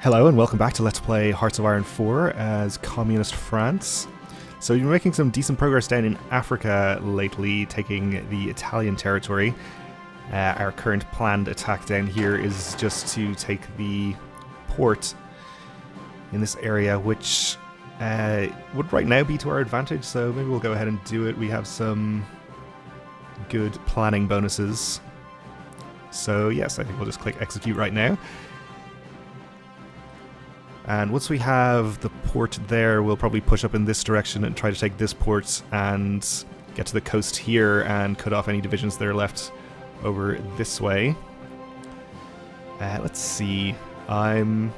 Hello and welcome back to Let's Play Hearts of Iron 4 as Communist France. So we've been making some decent progress down in Africa lately, taking the Italian territory. Our current planned attack down here is just to take the port in this area, which would right now be to our advantage, so maybe we'll go ahead and do it. We have some good planning bonuses. So yes, I think we'll just click execute right now. And once we have the port there, we'll probably push up in this direction and try to take this port and get to the coast here and cut off any divisions that are left over this way. Let's see. I'm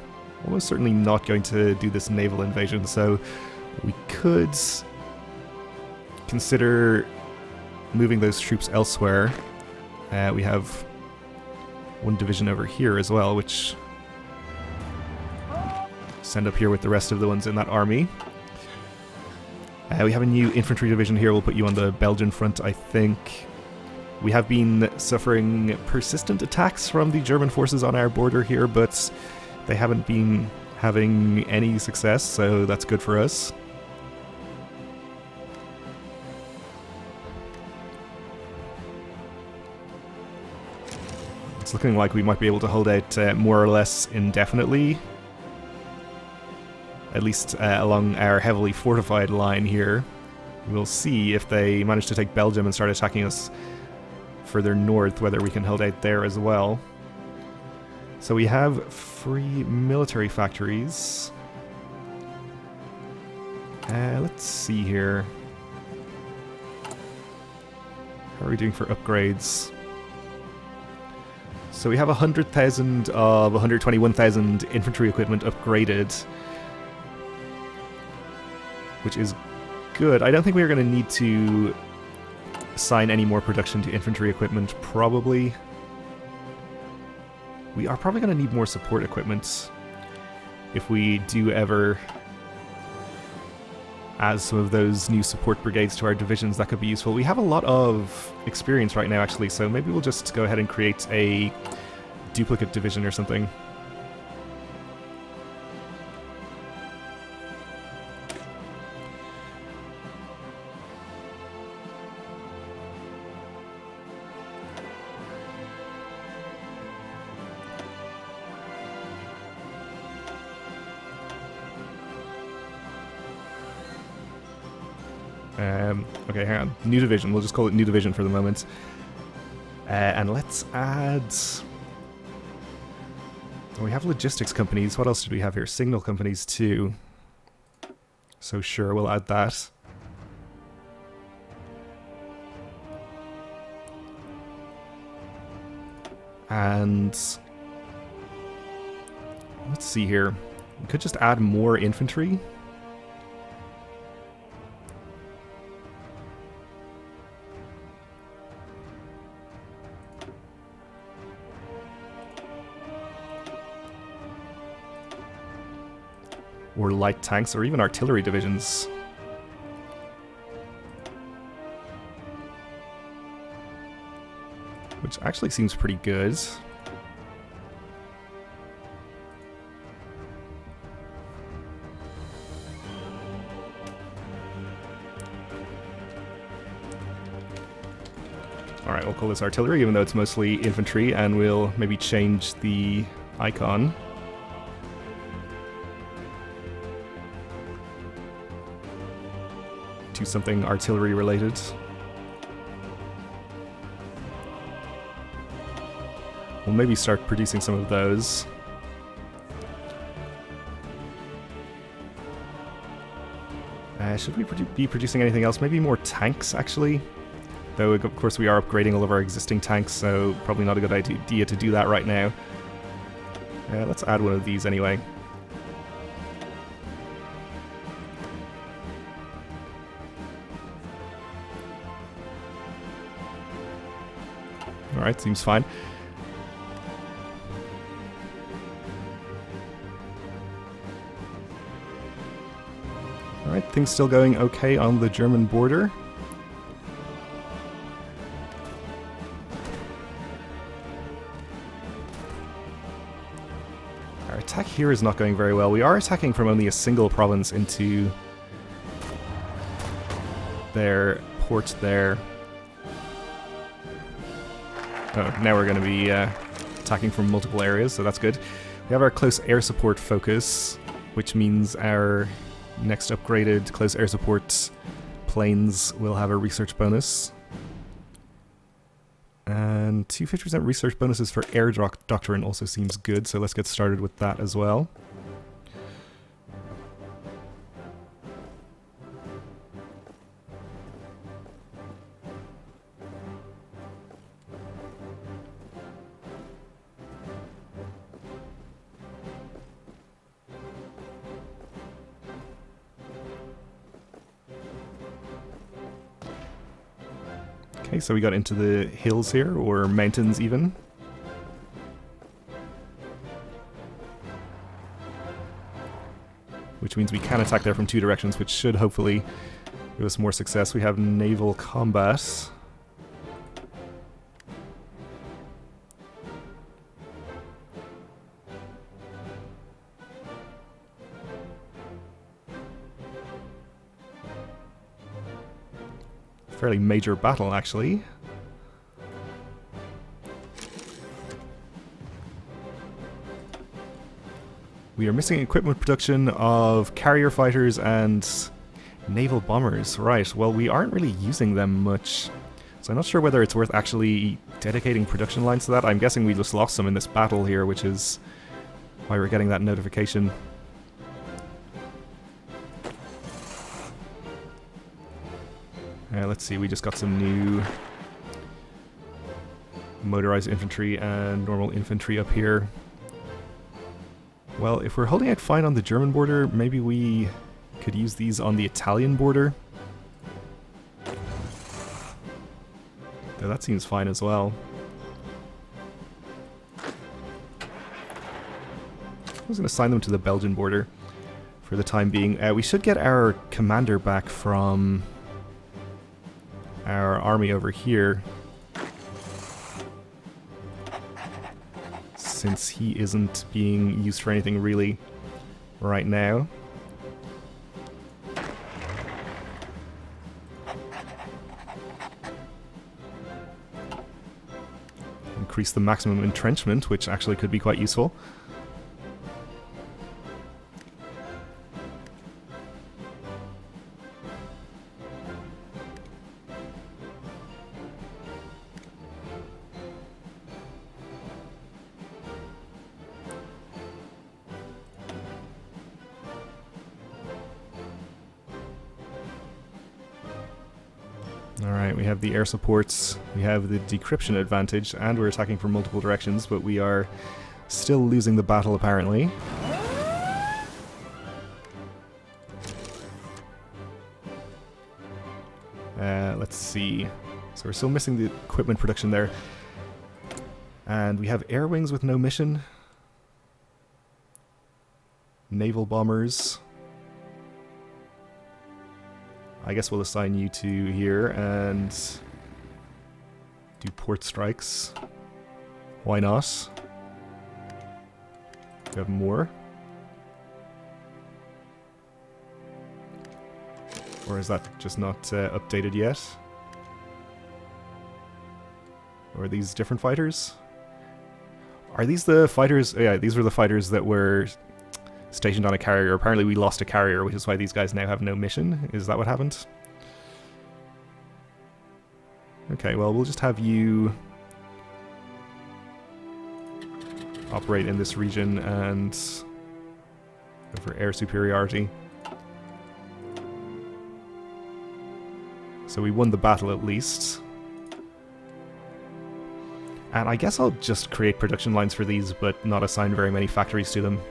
almost certainly not going to do this naval invasion, so we could consider moving those troops elsewhere. We have one division over here as well, which send up here with the rest of the ones in that army. We have a new infantry division here. We'll put you on the Belgian front, I think. We have been suffering persistent attacks from the German forces on our border here, but they haven't been having any success, so that's good for us. It's looking like we might be able to hold out more or less indefinitely. At least along our heavily fortified line here. We'll see if they manage to take Belgium and start attacking us further north, whether we can hold out there as well. So we have free military factories. Let's see here. How are we doing for upgrades? So we have 100,000 of 121,000 infantry equipment upgraded, which is good. I don't think we're going to need to assign any more production to infantry equipment, probably. We are probably going to need more support equipment if we do ever add some of those new support brigades to our divisions. That could be useful. We have a lot of experience right now, actually, so maybe we'll just go ahead and create a duplicate division or something. Okay, hang on. New division. We'll just call it new division for the moment. And let's add... Oh, we have logistics companies. What else did we have here? Signal companies too. So sure, we'll add that. And... let's see here. We could just add more infantry. Or light tanks, or even artillery divisions. Which actually seems pretty good. Alright, we'll call this artillery, even though it's mostly infantry, and we'll maybe change the icon. To something artillery related. We'll maybe start producing some of those. Should we be producing anything else? Maybe more tanks, actually? Though, of course, we are upgrading all of our existing tanks, so probably not a good idea to do that right now. Let's add one of these anyway. Alright, seems fine. Alright, things still going okay on the German border. Our attack here is not going very well. We are attacking from only a single province into their port there. Oh, now we're going to be attacking from multiple areas, so that's good. We have our close air support focus, which means our next upgraded close air support planes will have a research bonus. And 250% research bonuses for air doctrine also seems good, so let's get started with that as well. Okay, so we got into the hills here, or mountains even. Which means we can attack there from two directions, which should hopefully give us more success. We have naval combat. Fairly major battle, actually. We are missing equipment production of carrier fighters and naval bombers. Right, well, we aren't really using them much, so I'm not sure whether it's worth actually dedicating production lines to that. I'm guessing we just lost some in this battle here, which is why we're getting that notification. Let's see, we just got some new motorized infantry and normal infantry up here. Well, if we're holding out fine on the German border, maybe we could use these on the Italian border. Though that seems fine as well. I was going to assign them to the Belgian border for the time being. We should get our commander back from our army over here, since he isn't being used for anything really right now. Increase the maximum entrenchment, which actually could be quite useful. Alright, we have the air supports, we have the decryption advantage, and we're attacking from multiple directions, but we are still losing the battle apparently. Let's see. So we're still missing the equipment production there. And we have air wings with no mission. Naval bombers. I guess we'll assign you to here and do port strikes. Why not? We have more. Or is that just not updated yet? Or are these different fighters? Are these the fighters? Oh, yeah, these were the fighters that were stationed on a carrier. Apparently we lost a carrier, which is why these guys now have no mission. Is that what happened? Okay, well, we'll just have you operate in this region and go for air superiority. So we won the battle at least. And I guess I'll just create production lines for these, but not assign very many factories to them.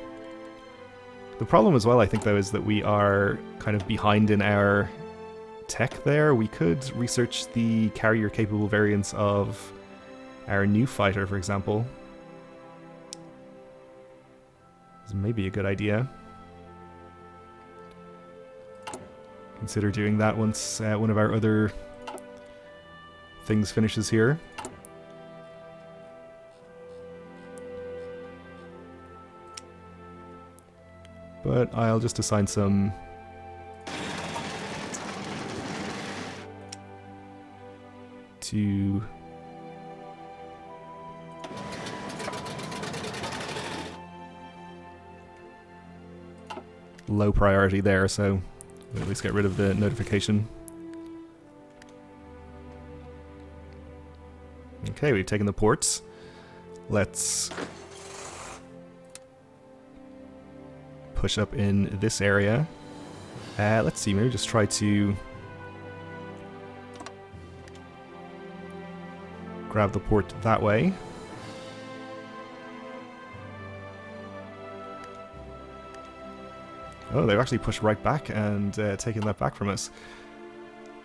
The problem as well, I think, though, is that we are kind of behind in our tech there. We could research the carrier-capable variants of our new fighter, for example. This may be a good idea. Consider doing that once one of our other things finishes here. but I'll just assign some to low priority there, so we'll at least get rid of the notification. Okay, we've taken the ports. Let's push up in this area. Let's see, maybe just try to grab the port that way. Oh, they've actually pushed right back and taken that back from us.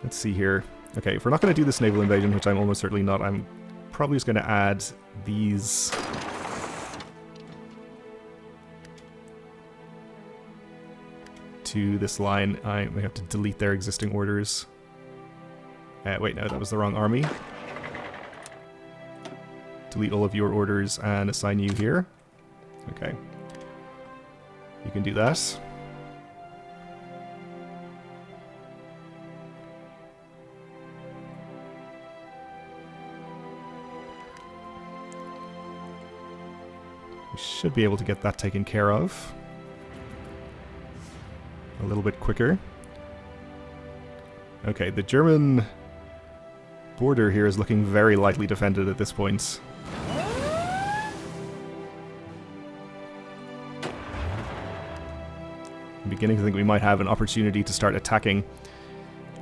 Let's see here. Okay, if we're not going to do this naval invasion, which I'm almost certainly not, I'm probably just going to add these to this line. I may have to delete their existing orders. Wait, no, that was the wrong army. Delete all of your orders and assign you here. Okay. You can do that. We should be able to get that taken care of a little bit quicker. Okay, the German border here is looking very lightly defended at this point. I'm beginning to think we might have an opportunity to start attacking.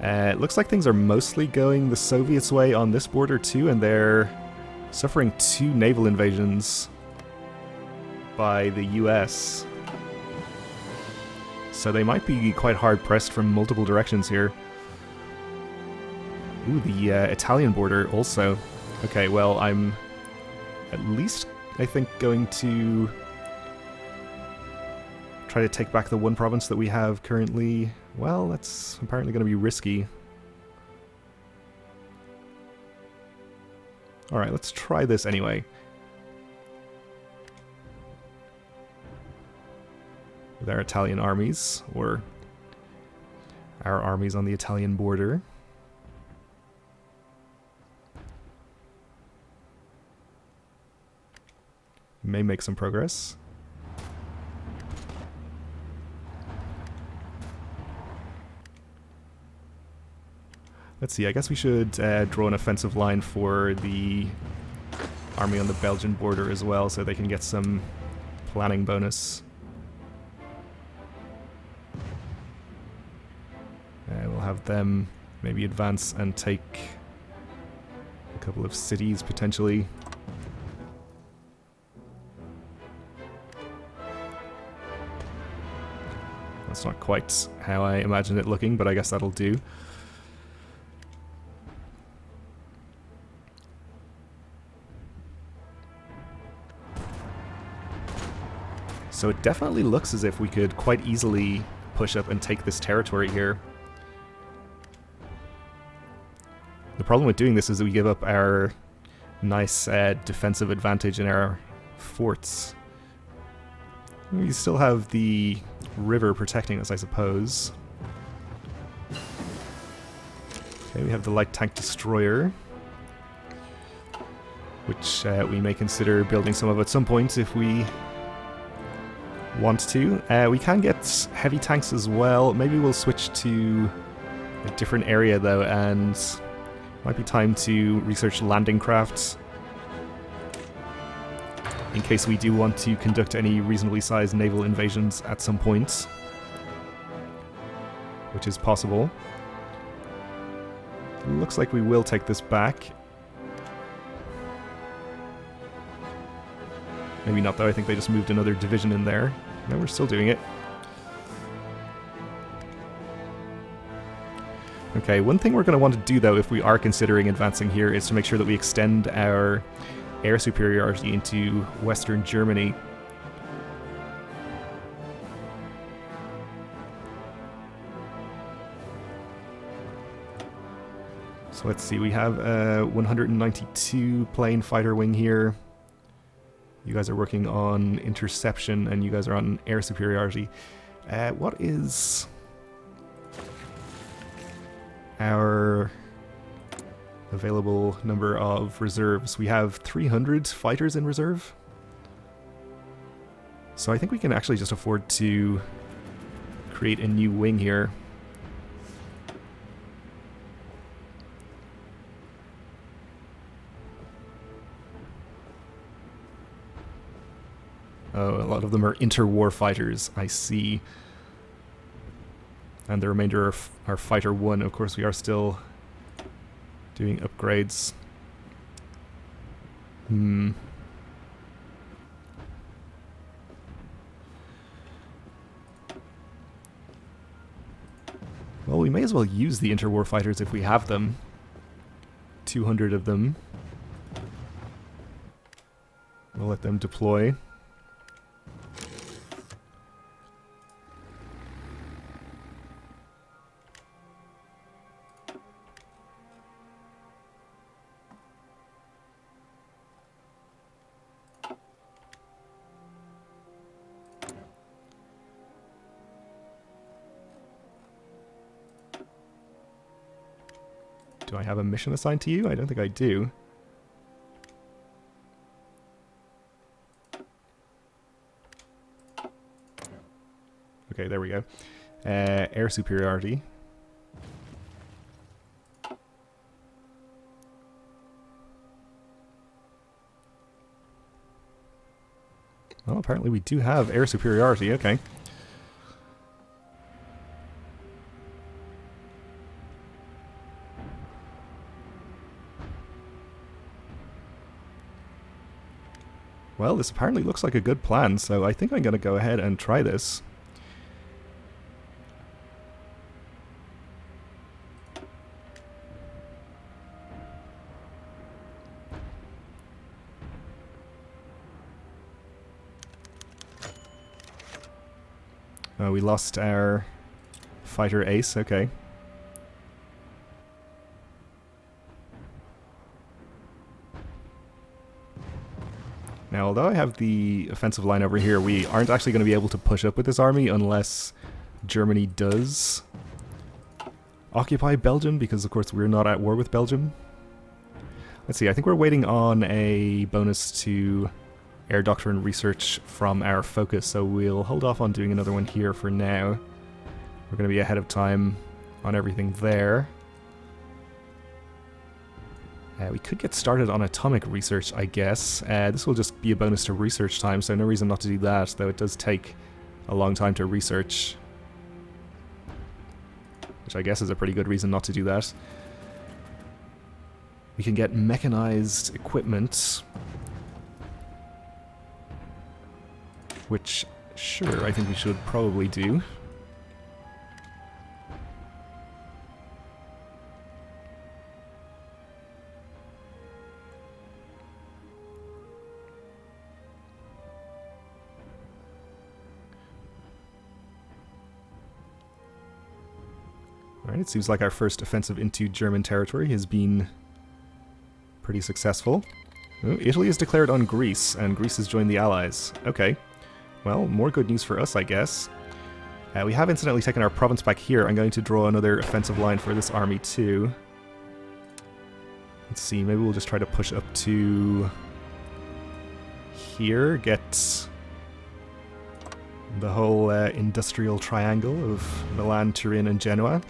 It looks like things are mostly going the Soviets' way on this border too, and they're suffering 2 naval invasions by the US. So they might be quite hard-pressed from multiple directions here. Ooh, the Italian border also. Okay, well, I'm at least, I think, going to try to take back the one province that we have currently. Well, that's apparently going to be risky. Alright, let's try this anyway. With our Italian armies, or our armies on the Italian border. May make some progress. Let's see, I guess we should draw an offensive line for the army on the Belgian border as well, so they can get some planning bonus. We'll have them maybe advance and take a couple of cities, potentially. That's not quite how I imagined it looking, but I guess that'll do. So it definitely looks as if we could quite easily push up and take this territory here. The problem with doing this is that we give up our nice defensive advantage in our forts. We still have the river protecting us, I suppose. Okay, we have the light tank destroyer, which we may consider building some of at some point if we want to. We can get heavy tanks as well. Maybe we'll switch to a different area though, and might be time to research landing crafts in case we do want to conduct any reasonably sized naval invasions at some point, which is possible. Looks like we will take this back. Maybe not though, I think they just moved another division in there. No, we're still doing it. Okay, one thing we're going to want to do though if we are considering advancing here is to make sure that we extend our air superiority into Western Germany. So let's see, we have a 192 plane fighter wing here. You guys are working on interception and you guys are on air superiority. What is our available number of reserves? We have 300 fighters in reserve. So I think we can actually just afford to create a new wing here. Oh, a lot of them are interwar fighters, I see. And the remainder are Fighter 1. Of course, we are still doing upgrades. Well, we may as well use the interwar fighters if we have them. 200 of them. We'll let them deploy. Do I have a mission assigned to you? I don't think I do. Okay, there we go. Air superiority. Well, apparently we do have air superiority, okay. Well, this apparently looks like a good plan, so I think I'm going to go ahead and try this. Oh, we lost our fighter ace, okay. Now, although I have the offensive line over here, we aren't actually going to be able to push up with this army unless Germany does occupy Belgium, because of course we're not at war with Belgium. Let's see, I think we're waiting on a bonus to air doctrine research from our focus, so we'll hold off on doing another one here for now. We're going to be ahead of time on everything there. We could get started on atomic research, I guess. This will just be a bonus to research time, so no reason not to do that, though it does take a long time to research. Which I guess is a pretty good reason not to do that. We can get mechanized equipment. Which, sure, I think we should probably do. Alright, it seems like our first offensive into German territory has been pretty successful. Oh, Italy has declared on Greece, and Greece has joined the Allies. Okay. Well, more good news for us, I guess. We have incidentally taken our province back here. I'm going to draw another offensive line for this army too. Let's see, maybe we'll just try to push up to here, get the whole industrial triangle of Milan, Turin, and Genoa.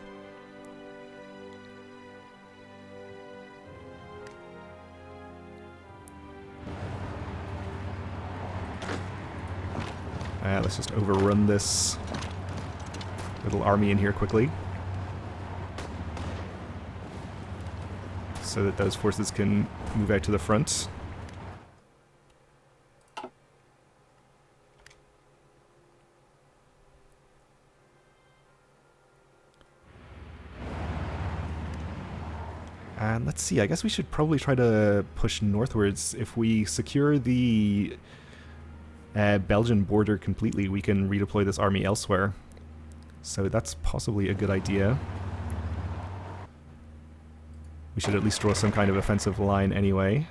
Let's just overrun this little army in here quickly, so that those forces can move out to the front. And let's see, I guess we should probably try to push northwards. If we secure the Belgian border completely, we can redeploy this army elsewhere. So that's possibly a good idea. We should at least draw some kind of offensive line anyway.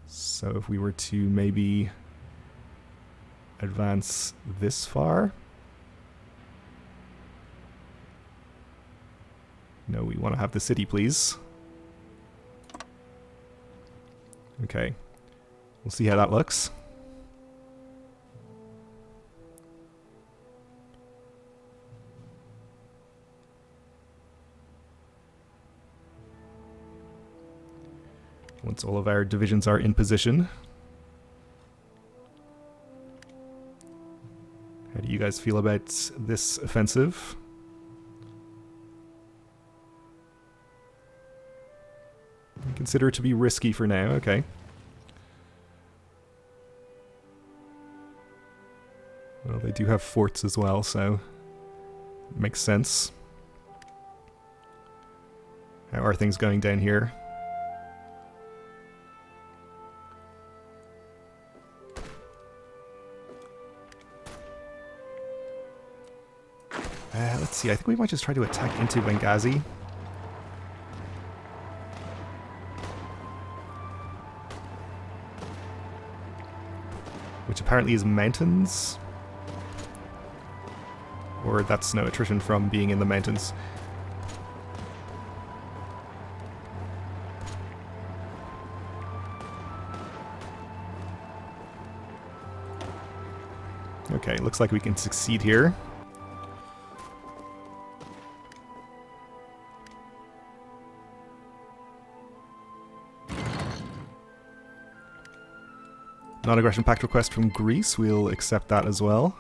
So if we were to maybe advance this far. No, we want to have the city, please. Okay. We'll see how that looks. Once all of our divisions are in position. How do you guys feel about this offensive? Consider it to be risky for now, okay. Well, they do have forts as well, so it makes sense. How are things going down here? Let's see, I think we might just try to attack into Benghazi. Which apparently is mountains. Or that's no attrition from being in the mountains. Okay, looks like we can succeed here. Non-aggression pact request from Greece, we'll accept that as well.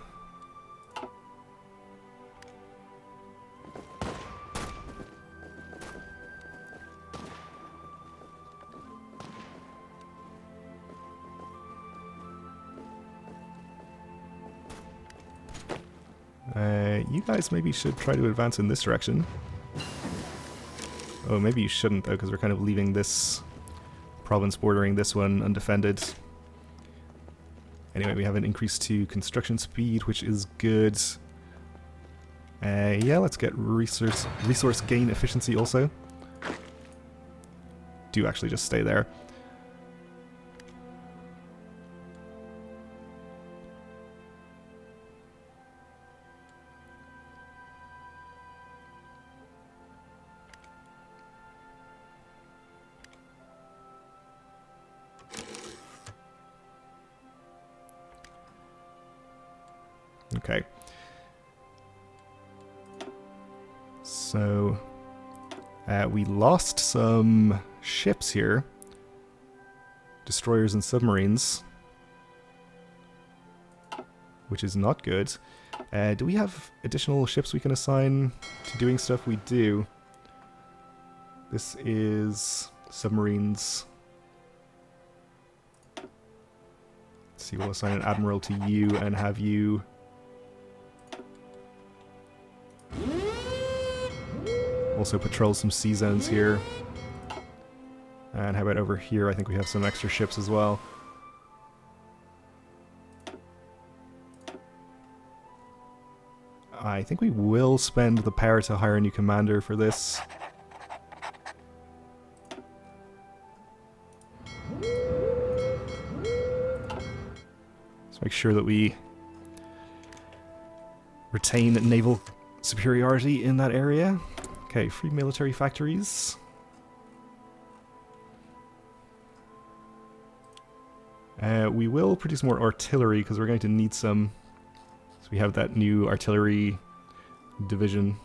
You guys maybe should try to advance in this direction. Oh, maybe you shouldn't though, because we're kind of leaving this province bordering this one undefended. Anyway, we have an increase to construction speed, which is good. Yeah, let's get resource gain efficiency also. Do actually just stay there. Okay. So, we lost some ships here. Destroyers and submarines. Which is not good. Do we have additional ships we can assign to doing stuff? We do. This is submarines. Let's see, we'll assign an admiral to you and have you... also patrol some sea zones here. And how about over here? I think we have some extra ships as well. I think we will spend the power to hire a new commander for this. Let's make sure that we retain naval superiority in that area. Okay, free military factories. We will produce more artillery because we're going to need some. So we have that new artillery division.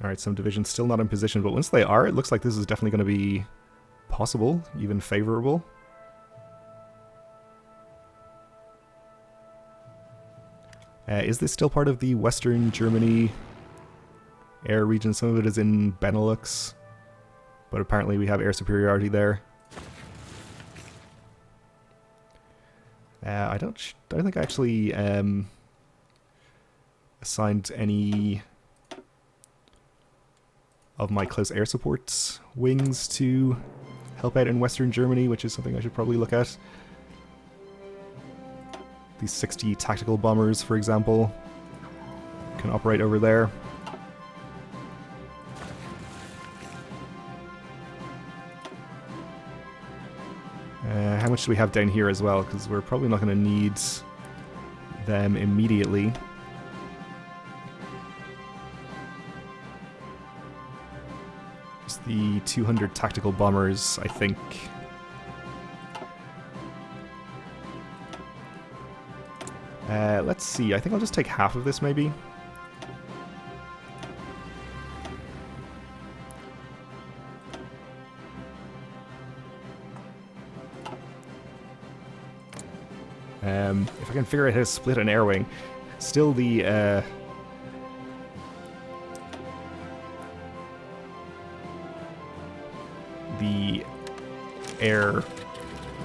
Alright, some divisions still not in position, but once they are, it looks like this is definitely going to be possible, even favorable. Is this still part of the Western Germany air region? Some of it is in Benelux, but apparently we have air superiority there. I don't think I actually assigned any of my close air support wings to help out in Western Germany, which is something I should probably look at. These 60 tactical bombers, for example, can operate over there. How much do we have down here as well? Because we're probably not going to need them immediately. Just the 200 tactical bombers, I think. Let's see, I think I'll just take half of this maybe. If I can figure out how to split an air wing. Still the air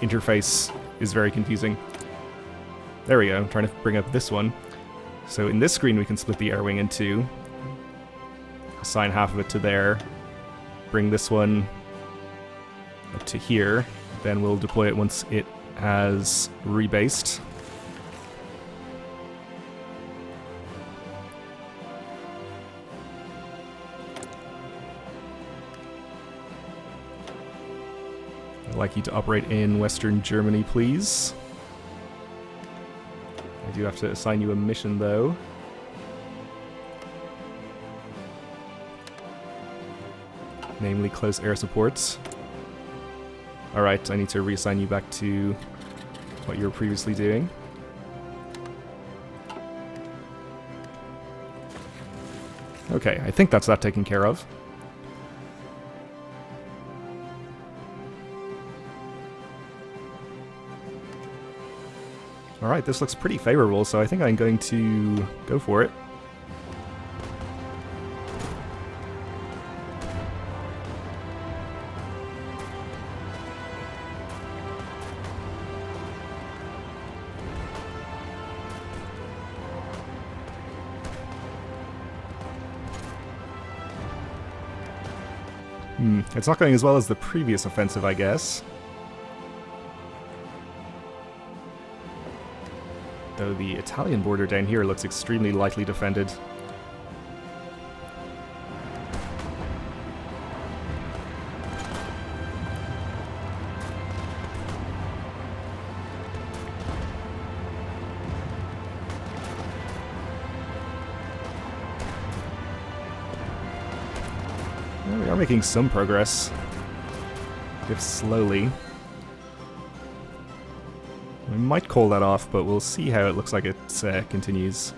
interface is very confusing. There we go, I'm trying to bring up this one. So in this screen we can split the air wing in two. Assign half of it to there. Bring this one up to here. Then we'll deploy it once it has rebased. I'd like you to operate in Western Germany, please. I do have to assign you a mission, though. Namely, close air supports. Alright, I need to reassign you back to what you were previously doing. Okay, I think that's that taken care of. Alright, this looks pretty favorable, so I think I'm going to go for it. It's not going as well as the previous offensive, I guess. Though the Italian border down here looks extremely lightly defended. Well, we are making some progress, if slowly. We might call that off, but we'll see how it looks like it continues.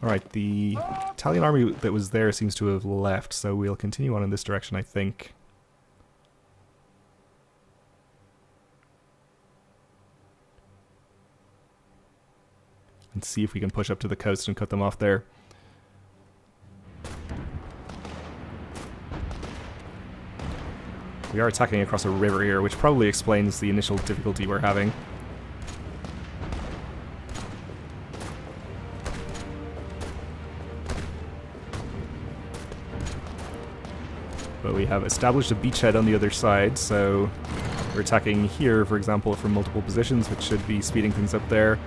Alright, the Italian army that was there seems to have left, so we'll continue on in this direction, I think. And see if we can push up to the coast and cut them off there. We are attacking across a river here, which probably explains the initial difficulty we're having. But we have established a beachhead on the other side, so we're attacking here, for example, from multiple positions, which should be speeding things up there.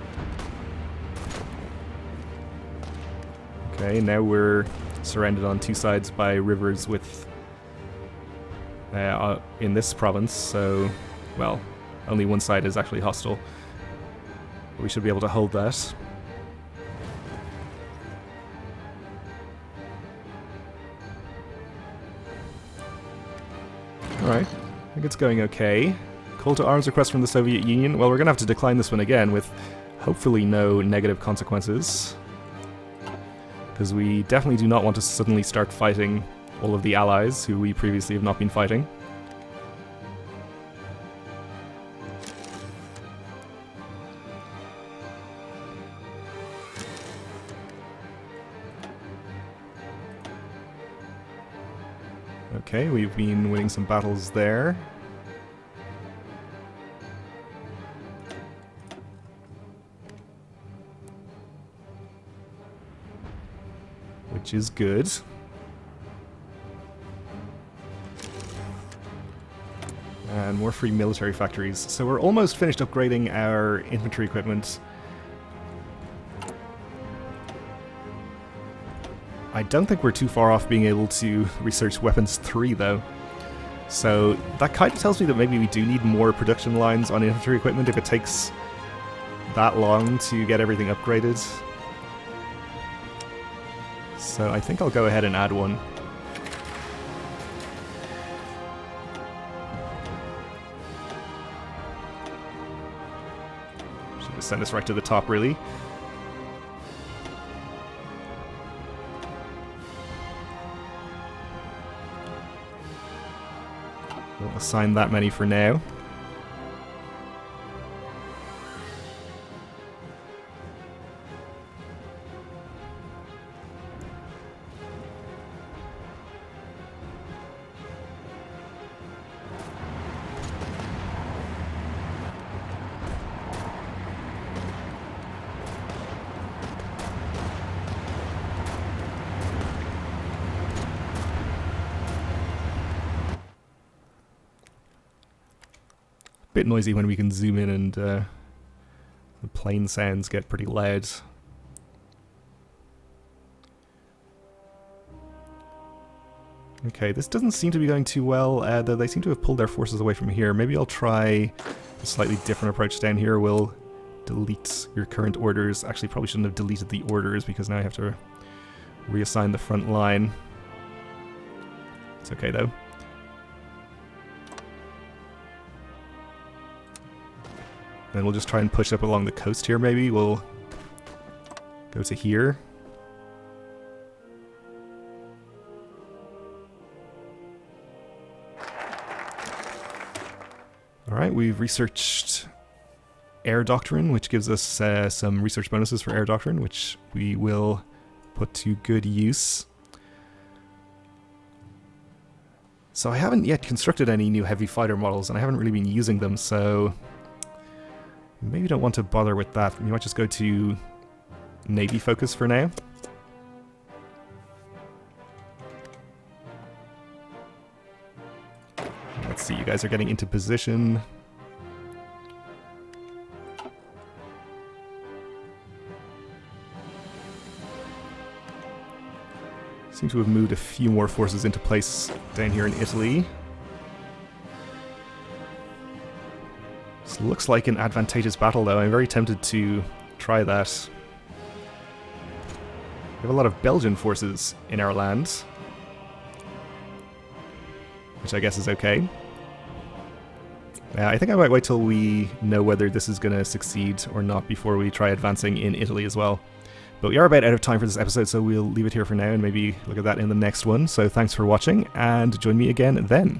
Okay, now we're surrounded on two sides by rivers with in this province, so, well, only one side is actually hostile. We should be able to hold that. Alright, I think it's going okay. Call to arms request from the Soviet Union. Well, we're gonna have to decline this one again with hopefully no negative consequences. Because we definitely do not want to suddenly start fighting all of the allies who we previously have not been fighting. Okay, we've been winning some battles there. which is good. And more free military factories. So we're almost finished upgrading our infantry equipment. I don't think we're too far off being able to research weapons 3 though. So that kind of tells me that maybe we do need more production lines on infantry equipment if it takes that long to get everything upgraded. So I think I'll go ahead and add one. Should just send us right to the top, really. We'll assign that many for now. Bit noisy when we can zoom in and the plane sounds get pretty loud. Okay, this doesn't seem to be going too well, though they seem to have pulled their forces away from here. Maybe I'll try a slightly different approach down here. We'll delete your current orders. Actually, probably shouldn't have deleted the orders because now I have to reassign the front line. It's okay though. Then we'll just try and push up along the coast here, maybe. We'll go to here. Alright, we've researched Air Doctrine, which gives us some research bonuses for Air Doctrine, which we will put to good use. So I haven't yet constructed any new heavy fighter models, and I haven't really been using them, so maybe don't want to bother with that. We might just go to Navy focus for now. Let's see, you guys are getting into position. Seem to have moved a few more forces into place down here in Italy. This looks like an advantageous battle, though. I'm very tempted to try that. We have a lot of Belgian forces in our land, which I guess is okay. I think I might wait till we know whether this is going to succeed or not before we try advancing in Italy as well. But we are about out of time for this episode, so we'll leave it here for now and maybe look at that in the next one. So thanks for watching, and join me again then.